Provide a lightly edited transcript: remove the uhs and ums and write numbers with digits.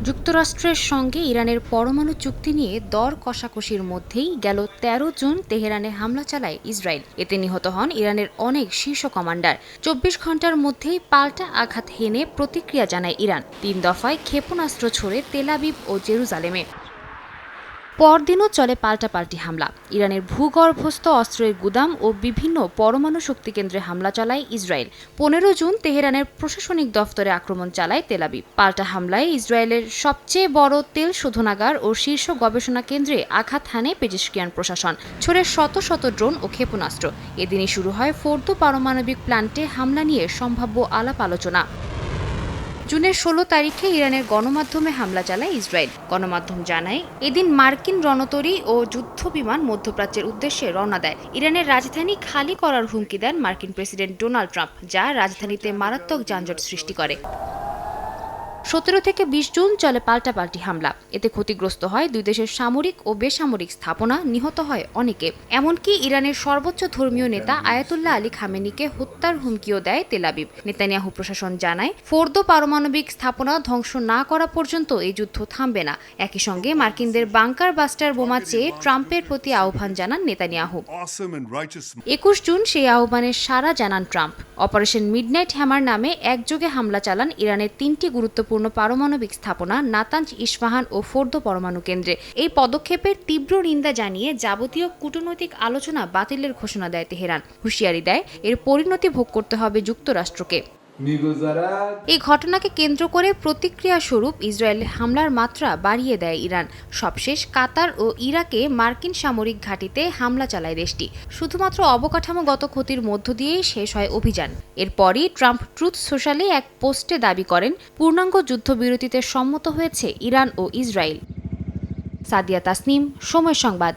যুক্তরাষ্ট্রের সঙ্গে ইরানের পরমাণু চুক্তি নিয়ে দর কষাকষির মধ্যেই গেল ১৩ জুন তেহরানে হামলা চালায় ইসরায়েল। এতে নিহত হন ইরানের অনেক শীর্ষ কমান্ডার। ২৪ ঘণ্টার মধ্যেই পাল্টা আঘাত হেনে প্রতিক্রিয়া জানায় ইরান। ৩ দফায় ক্ষেপণাস্ত্র ছোড়ে তেল আবিব ও জেরুজালেমে। পরদিনও চলে পাল্টাপাল্টি হামলা। ইরানের ভূগর্ভস্থ অস্ত্রের গুদাম ও বিভিন্ন পরমাণু শক্তিকেন্দ্রে হামলা চালায় ইসরায়েল। ১৫ জুন তেহরানের প্রশাসনিক দফতরে আক্রমণ চালায় তেল আবিব। পাল্টা হামলায় ইসরায়েলের সবচেয়ে বড় তেল শোধনাগার ও শীর্ষ গবেষণা কেন্দ্রে আঘাত হানে পেজেশকিয়ান প্রশাসন। ছড়ে শত শত ড্রোন ও ক্ষেপণাস্ত্র। এদিনই শুরু হয় ফোর্দো পারমাণবিক প্ল্যান্টে হামলা নিয়ে সম্ভাব্য আলাপ আলোচনা। জুনের ১৬ তারিখে ইরানের গণমাধ্যমে হামলা চালায় ইসরায়েল। গণমাধ্যম জানায়, এদিন মার্কিন রণতরী ও যুদ্ধবিমান মধ্যপ্রাচ্যের উদ্দেশ্যে রওনা দেয়। ইরানের রাজধানী খালি করার হুমকি দেন মার্কিন প্রেসিডেন্ট ডোনাল্ড ট্রাম্প, যা রাজধানীতে মারাত্মক যানজট সৃষ্টি করে। ১৭ থেকে ২০ জুন চলে পাল্টাপাল্টি হামলা। এতে ক্ষতিগ্রস্ত হয় দুই দেশের সামরিক ও বেসামরিক স্থাপনা, নিহত হয় অনেকে। এমনকি ইরানের সর্বোচ্চ ধর্মীয় নেতা আয়াতুল্লাহ আলী খামেনিকে হত্যার হুমকিও দেয় তেল আবিব। নেতানিয়াহু প্রশাসন জানায়, ফোর্দো পারমাণবিক স্থাপনা ধ্বংস না করা পর্যন্ত এই যুদ্ধ থামবে না। একই সঙ্গে মার্কিনদের বাংকার বাস্টার বোমা চেয়ে ট্রাম্পের প্রতি আহ্বান জানান নেতানিয়াহু। ২১ জুন সেই আহ্বানের সাড়া জানান ট্রাম্প। অপারেশন মিডনাইট হ্যামার নামে একযোগে হামলা চালান ইরানের ৩টি গুরুত্বপূর্ণ পারমাণবিক স্থাপনা নাতাঞ্জ, ইস্পাহান ও ফোর্দো পরমাণু কেন্দ্রে। এই পদক্ষেপের তীব্র নিন্দা জানিয়ে যাবতীয় কূটনৈতিক আলোচনা বাতিলের ঘোষণা দেয় তেহরান। হুঁশিয়ারি দেয়, এর পরিণতি ভোগ করতে হবে যুক্তরাষ্ট্রকে। এই ঘটনাকে কেন্দ্র করে প্রতিক্রিয়া স্বরূপ ইসরায়েল হামলার মাত্রা বাড়িয়ে দেয় ইরান। সবশেষ কাতার ও ইরাকে মার্কিন সামরিক ঘাঁটিতে হামলা চালায় দেশটি। শুধুমাত্র অবকাঠামোগত ক্ষতির মধ্য দিয়েই শেষ হয় অভিযান। এরপরই ট্রাম্প ট্রুথ সোশ্যালে এক পোস্টে দাবি করেন, পূর্ণাঙ্গ যুদ্ধবিরতিতে সম্মত হয়েছে ইরান ও ইসরায়েল। সাদিয়া তাসনিম, সময় সংবাদ।